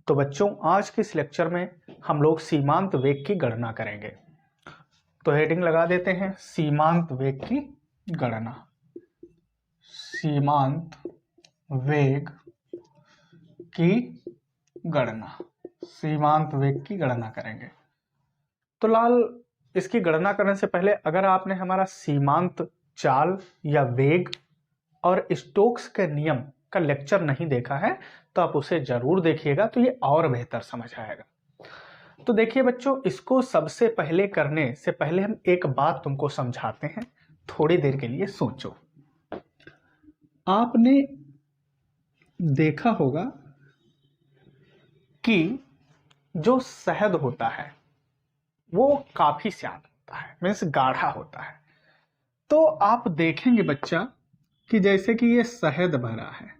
तो बच्चों आज के इस लेक्चर में हम लोग सीमांत वेग की गणना करेंगे। तो हेडिंग लगा देते हैं सीमांत वेग की गणना। सीमांत वेग की गणना, सीमांत वेग की गणना करेंगे। तो लाल, इसकी गणना करने से पहले अगर आपने हमारा सीमांत चाल या वेग और स्टोक्स के नियम का लेक्चर नहीं देखा है तो आप उसे जरूर देखिएगा, तो ये और बेहतर समझ आएगा। तो देखिए बच्चों, इसको सबसे पहले करने से पहले हम एक बात तुमको समझाते हैं, थोड़ी देर के लिए सोचो। आपने देखा होगा कि जो शहद होता है वो काफी श्यान होता है, मीन्स गाढ़ा होता है। तो आप देखेंगे बच्चा कि जैसे कि ये शहद भरा है,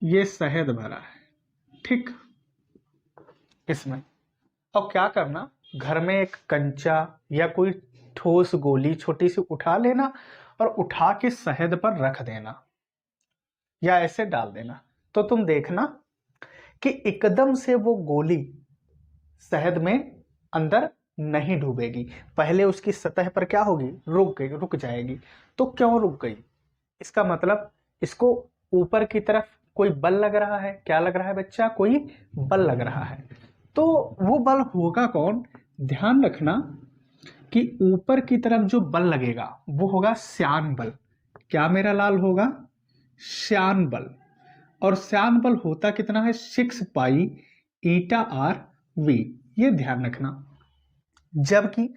ये शहद भरा है, ठीक। इसमें अब क्या करना, घर में एक कंचा या कोई ठोस गोली छोटी सी उठा लेना और उठा के शहद पर रख देना या ऐसे डाल देना। तो तुम देखना कि एकदम से वो गोली शहद में अंदर नहीं डूबेगी, पहले उसकी सतह पर क्या होगी, रुक जाएगी। तो क्यों रुक गई? इसका मतलब इसको ऊपर की तरफ कोई बल लग रहा है। क्या लग रहा है बच्चा? कोई बल लग रहा है। तो वो बल होगा कौन? ध्यान रखना कि ऊपर की तरफ जो बल लगेगा वो होगा श्यान बल। क्या मेरा लाल होगा? श्यान बल। और श्यान बल होता कितना है? 6 पाई ईटा आर वी। ये ध्यान रखना। जबकि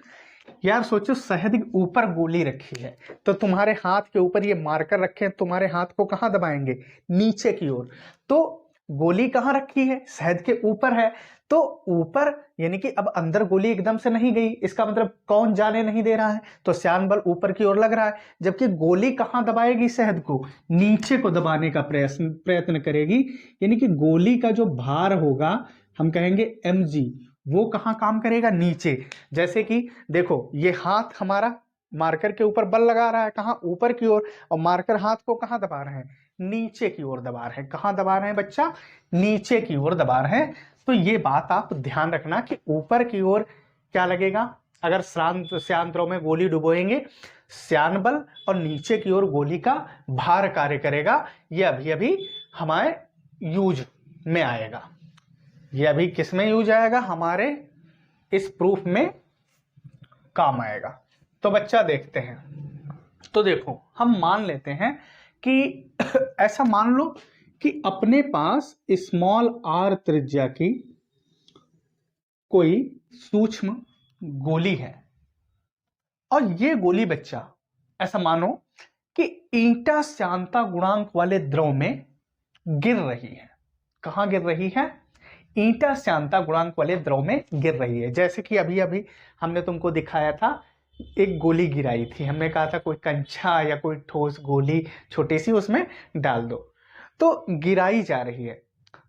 यार सोचो, शहद के ऊपर गोली रखी है तो तुम्हारे हाथ के ऊपर ये मार्कर रखे हैं, तुम्हारे हाथ को कहां दबाएंगे? नीचे की ओर। तो गोली कहां रखी है? शहद के ऊपर है। तो ऊपर यानी कि अब अंदर गोली एकदम से नहीं गई, इसका मतलब कौन जाने नहीं दे रहा है, तो श्यान बल ऊपर की ओर लग रहा है। जबकि गोली कहां दबाएगी? शहद को नीचे को दबाने का प्रयत्न करेगी। यानी कि गोली का जो भार होगा हम कहेंगे mg, वो कहां काम करेगा? नीचे। जैसे कि देखो, ये हाथ हमारा मार्कर के ऊपर बल लगा रहा है, कहां? ऊपर की ओर। और मार्कर हाथ को कहां दबा रहे हैं? नीचे की ओर दबा रहे हैं। कहां दबा रहे हैं बच्चा? नीचे की ओर दबा रहे हैं। तो ये बात आप ध्यान रखना कि ऊपर की ओर क्या लगेगा अगर श्यान द्रव में गोली डुबोएंगे? श्यान बल। और नीचे की ओर गोली का भार कार्य करेगा। ये अभी अभी हमारे यूज में आएगा। ये अभी किस में यूज आएगा? हमारे इस प्रूफ में काम आएगा। तो बच्चा देखते हैं। तो देखो, हम मान लेते हैं कि ऐसा मान लो कि अपने पास स्मॉल r त्रिज्या की कोई सूक्ष्म गोली है और ये गोली बच्चा ऐसा मानो कि ईटा श्यानता गुणांक वाले द्रव में गिर रही है। कहां गिर रही है? ईटा श्यानता गुणांक वाले द्रव में गिर रही है। जैसे कि अभी अभी हमने तुमको दिखाया था, एक गोली गिराई थी, हमने कहा था कोई कंचा या कोई ठोस गोली छोटी सी उसमें डाल दो, तो गिराई जा रही है।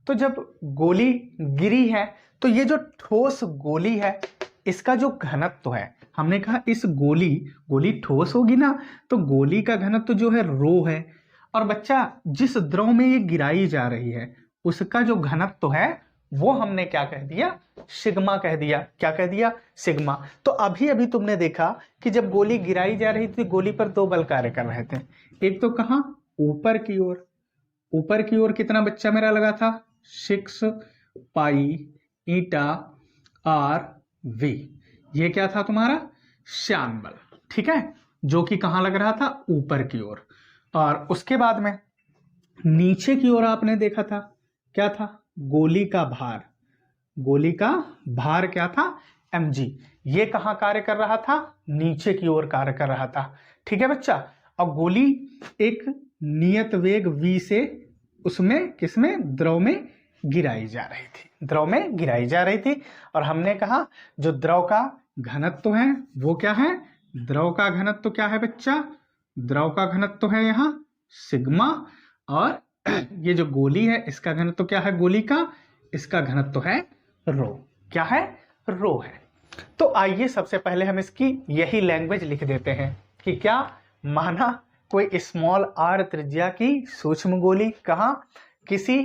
तो जब गोली गिरी है तो ये जो ठोस गोली है इसका जो घनत्व है, हमने कहा इस गोली ठोस होगी ना, तो गोली का घनत्व जो है रो है। और बच्चा जिस द्रव में ये गिराई जा रही है उसका जो घनत्व है वो हमने क्या कह दिया? सिग्मा कह दिया। क्या कह दिया? सिग्मा। तो अभी अभी तुमने देखा कि जब गोली गिराई जा रही थी, गोली पर 2 बल कार्य कर रहे थे। एक तो कहां? ऊपर की ओर। ऊपर की ओर कितना बच्चा मेरा लगा था? 6 पाई ईटा आर वी। ये क्या था तुम्हारा? श्यान बल, ठीक है, जो कि कहां लग रहा था? ऊपर की ओर। और उसके बाद में नीचे की ओर आपने देखा था, क्या था? गोली का भार। गोली का भार क्या था? mg। ये कहां कार्य कर रहा था? नीचे की ओर कार्य कर रहा था, ठीक है बच्चा। और गोली एक नियत वेग v से उसमें किसमें? द्रव में गिराई जा रही थी, द्रव में गिराई जा रही थी। और हमने कहा जो द्रव का घनत्व है वो क्या है? द्रव का घनत्व क्या है बच्चा? द्रव का घनत्व है यहाँ सिग्मा। और ये जो गोली है इसका घनत्व क्या है? गोली का, इसका घनत्व है रो। क्या है? रो है। तो आइए सबसे पहले हम इसकी यही लैंग्वेज लिख देते हैं कि क्या माना कोई स्मॉल r त्रिज्या की सूक्ष्म गोली कहां? किसी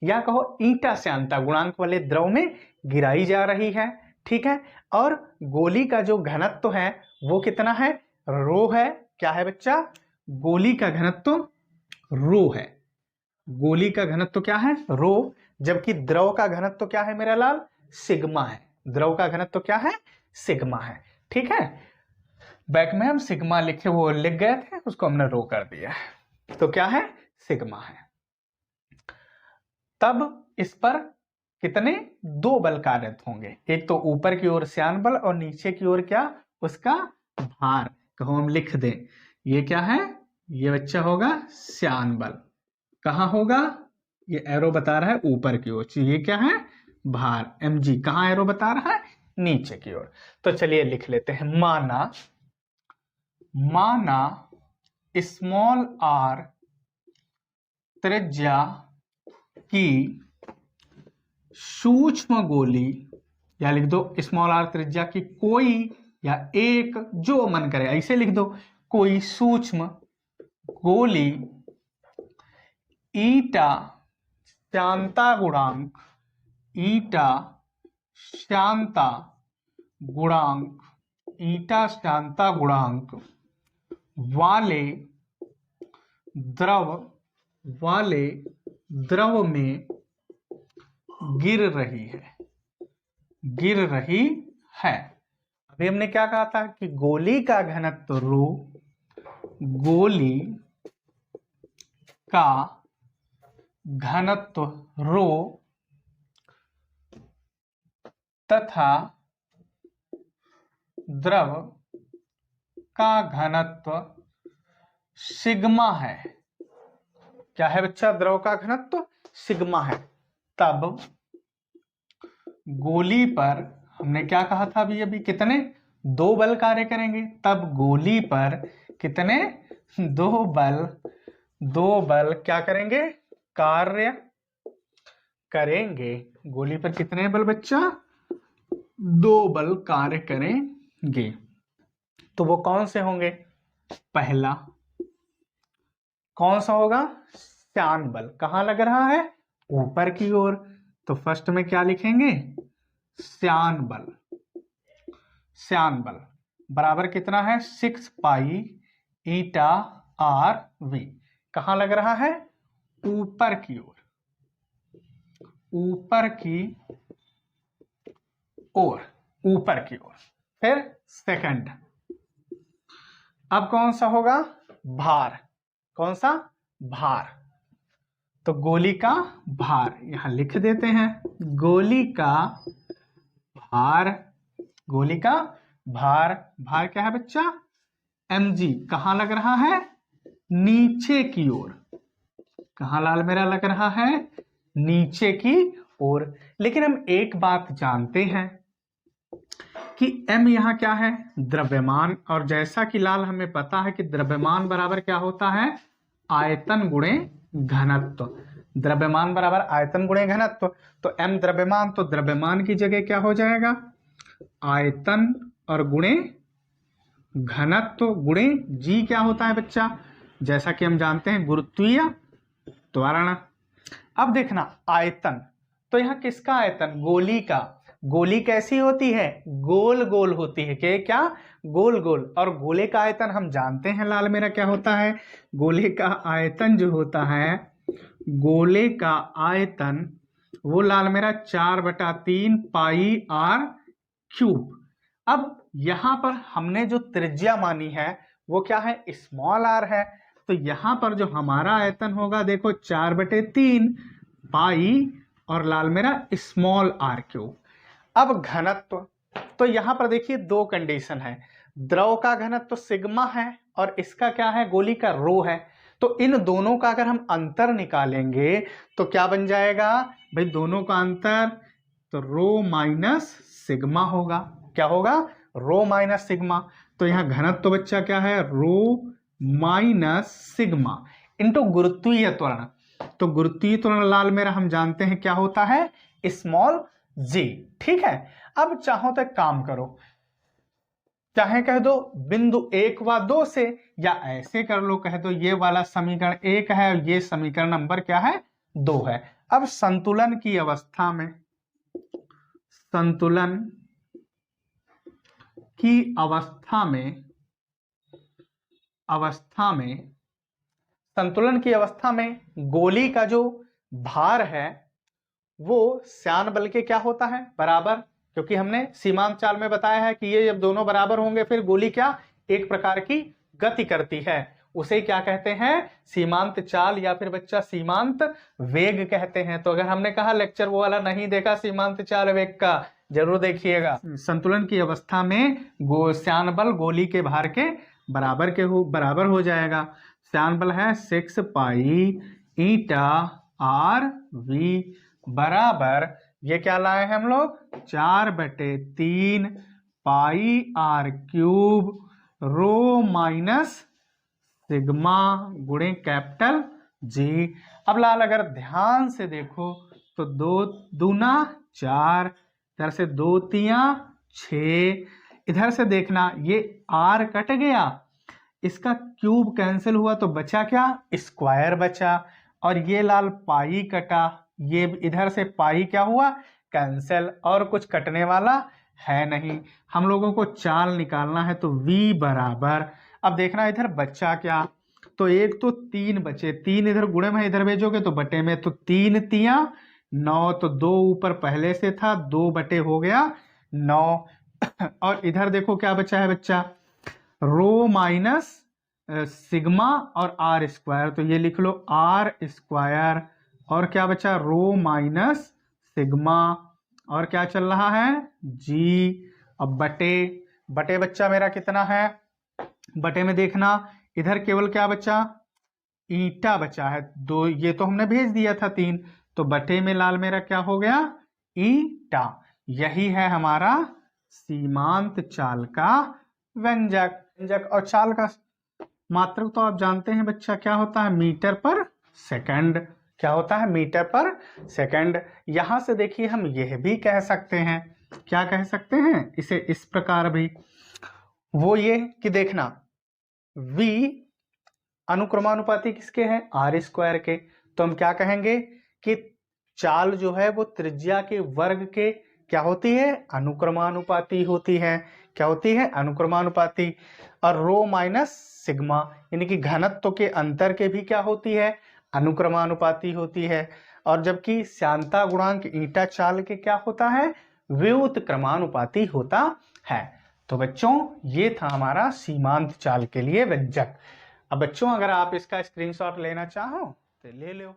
या कहो ईटा श्यानता गुणांक वाले द्रव में गिराई जा रही है, ठीक है। और गोली का जो घनत्व है वो कितना है, रो है। क्या है बच्चा, गोली का घनत्व रो है। गोली का घनत्व क्या है, रो। जबकि द्रव का घनत्व क्या है मेरा लाल, सिग्मा है। द्रव का घनत्व क्या है, सिग्मा है, ठीक है। बैक में हम सिग्मा लिख गए थे, उसको हमने रो कर दिया, तो क्या है, सिग्मा है। तब इस पर कितने, 2 बल कार्यरत होंगे, एक तो ऊपर की ओर श्यान बल और नीचे की ओर क्या, उसका भार। कहो हम लिख दें, ये क्या है, ये बच्चा होगा श्यान बल। कहाँ होगा, ये एरो बता रहा है ऊपर की ओर, ये क्या है, भार mg। कहाँ एरो बता रहा है, नीचे की ओर। तो चलिए लिख लेते हैं, माना स्मॉल r त्रिज्या की सूक्ष्म गोली, या लिख दो स्मॉल r त्रिज्या की कोई या एक, जो मन करे ऐसे लिख दो, कोई सूक्ष्म गोली ईटा श्यानता गुणांक, ईटा श्यानता गुणांक, ईटा श्यानता गुणांक वाले द्रव में गिर रही है। अभी हमने क्या कहा था कि गोली का घनत्व रो, गोली का घनत्व रो तथा द्रव का घनत्व सिग्मा है। क्या है बच्चा, द्रव का घनत्व सिग्मा है। तब गोली पर हमने क्या कहा था अभी कितने, 2 बल कार्य करेंगे। तब गोली पर कितने, 2 बल क्या करेंगे, कार्य करेंगे। गोली पर कितने बल बच्चा, 2 बल कार्य करेंगे। तो वो कौन से होंगे, पहला कौन सा होगा, श्यान बल। कहां लग रहा है, ऊपर की ओर। तो फर्स्ट में क्या लिखेंगे, श्यान बल बराबर कितना है, 6 पाई ईटा आर वी। कहां लग रहा है, ऊपर की ओर, ऊपर की ओर। फिर सेकंड, अब कौन सा होगा, भार। कौन सा, भार। तो गोली का भार यहां लिख देते हैं, गोली का भार क्या है बच्चा, mg। कहां लग रहा है, नीचे की ओर। कहां लाल मेरा लग रहा है, नीचे की ओर। लेकिन हम एक बात जानते हैं कि m यहां क्या है, द्रव्यमान। और जैसा कि लाल हमें पता है कि द्रव्यमान बराबर क्या होता है, आयतन गुणे घनत्व। द्रव्यमान बराबर आयतन गुणे घनत्व। तो m द्रव्यमान, तो द्रव्यमान की जगह क्या हो जाएगा, आयतन और गुणे घनत्व गुणे g। क्या होता है बच्चा, जैसा कि हम जानते हैं गुरुत्वीय त्वरण। अब देखना आयतन, तो यहां किसका आयतन, गोली का। गोली कैसी होती है, गोल गोल होती है, क्या गोल गोल। और गोले का आयतन हम जानते हैं लाल मेरा क्या होता है, गोले का आयतन जो होता है, गोले का आयतन वो लाल मेरा 4/3 पाई आर क्यूब। अब यहां पर हमने जो त्रिज्या मानी है वो क्या है, स्मॉल आर है। तो यहां पर जो हमारा आयतन होगा देखो 4/3 पाई और लाल मेरा स्मॉल आर क्यूब। अब घनत्व, तो यहां पर देखिए 2 कंडीशन है, द्रव का घनत्व सिग्मा है और इसका क्या है, गोली का रो है। तो इन दोनों का अगर हम अंतर निकालेंगे तो क्या बन जाएगा भाई, दोनों का अंतर तो रो माइनस सिग्मा होगा। क्या होगा, रो माइनस सिग्मा। तो यहां घनत्व बच्चा क्या है, रो माइनस सिग्मा इंटू गुरुत्वीय त्वरण। तो गुरुत्वीय त्वरण लाल मेरा हम जानते हैं क्या होता है, स्मॉल जी। ठीक है, अब चाहो तो काम करो, चाहे कह दो बिंदु 1 व 2 से, या ऐसे कर लो, कह दो ये वाला समीकरण 1 है और ये समीकरण नंबर क्या है, 2 है। अब संतुलन की अवस्था में, संतुलन की अवस्था में संतुलन की अवस्था में गोली का जो भार है वो श्यान बल के क्या होता है, बराबर। क्योंकि हमने सीमांत चाल में बताया है कि ये जब दोनों बराबर होंगे फिर गोली क्या एक प्रकार की गति करती है, उसे क्या कहते हैं, सीमांत चाल या फिर बच्चा सीमांत वेग कहते हैं। तो अगर हमने कहा लेक्चर वो वाला नहीं देखा सीमांत चाल वेग का, जरूर देखिएगा। संतुलन की अवस्था में श्यान बल गोली के भार के बराबर हो जाएगा। श्यान बल है 6 पाई ईटा आर वी बराबर, ये क्या लाए हैं हम लोग, 4/3 pi r cube rho minus sigma गुणे कैपिटल जी। अब लाल अगर ध्यान से देखो तो 2 दूना 4, इधर से 2 तिया 6, इधर से देखना ये आर कट गया, इसका क्यूब कैंसिल हुआ तो बचा क्या, स्क्वायर बचा। और ये लाल पाई कटा, ये इधर से पाई क्या हुआ, कैंसिल, और कुछ कटने वाला है नहीं। हम लोगों को चाल निकालना है तो v बराबर, अब देखना इधर बच्चा क्या, तो एक तो 3 बचे, 3 इधर गुणे में इधर भेजोगे तो बटे में, तो 3 तिया 9, तो 2 ऊपर पहले से था, 2 बटे हो गया 9। और इधर देखो क्या बचा है बच्चा, रो माइनस सिग्मा और आर स्क्वायर, तो ये लिख लो आर स्क्वायर, और क्या बचा रो माइनस सिग्मा, और क्या चल रहा है जी। अब बटे बच्चा मेरा कितना है, बटे में देखना इधर केवल क्या बचा, ईटा बचा है 2, ये तो हमने भेज दिया था 3, तो बटे में लाल मेरा क्या हो गया, ईटा। यही है हमारा सीमांत चाल का व्यंजक। और चाल का मात्रक तो आप जानते हैं बच्चा, क्या होता है, मीटर पर सेकंड। क्या होता है, मीटर पर सेकंड। यहां से देखिए हम यह भी कह सकते हैं, क्या कह सकते हैं इसे, इस प्रकार भी, वो ये कि देखना v अनुक्रमानुपाती किसके हैं, आर स्क्वायर के। तो हम क्या कहेंगे कि चाल जो है वो त्रिज्या के वर्ग के क्या होती है, अनुक्रमानुपाती होती है। क्या होती है, अनुक्रमानुपाती। और रो माइनस सिग्मा यानी कि घनत्व के अंतर के भी क्या होती है, अनुक्रमानुपाती होती है। और जबकि श्यानता गुणांक ईटा चाल के क्या होता है, व्युत क्रमानुपाती होता है। तो बच्चों ये था हमारा सीमांत चाल के लिए व्यंजक। अब बच्चों अगर आप इसका स्क्रीनशॉट लेना चाहो तो ले लो।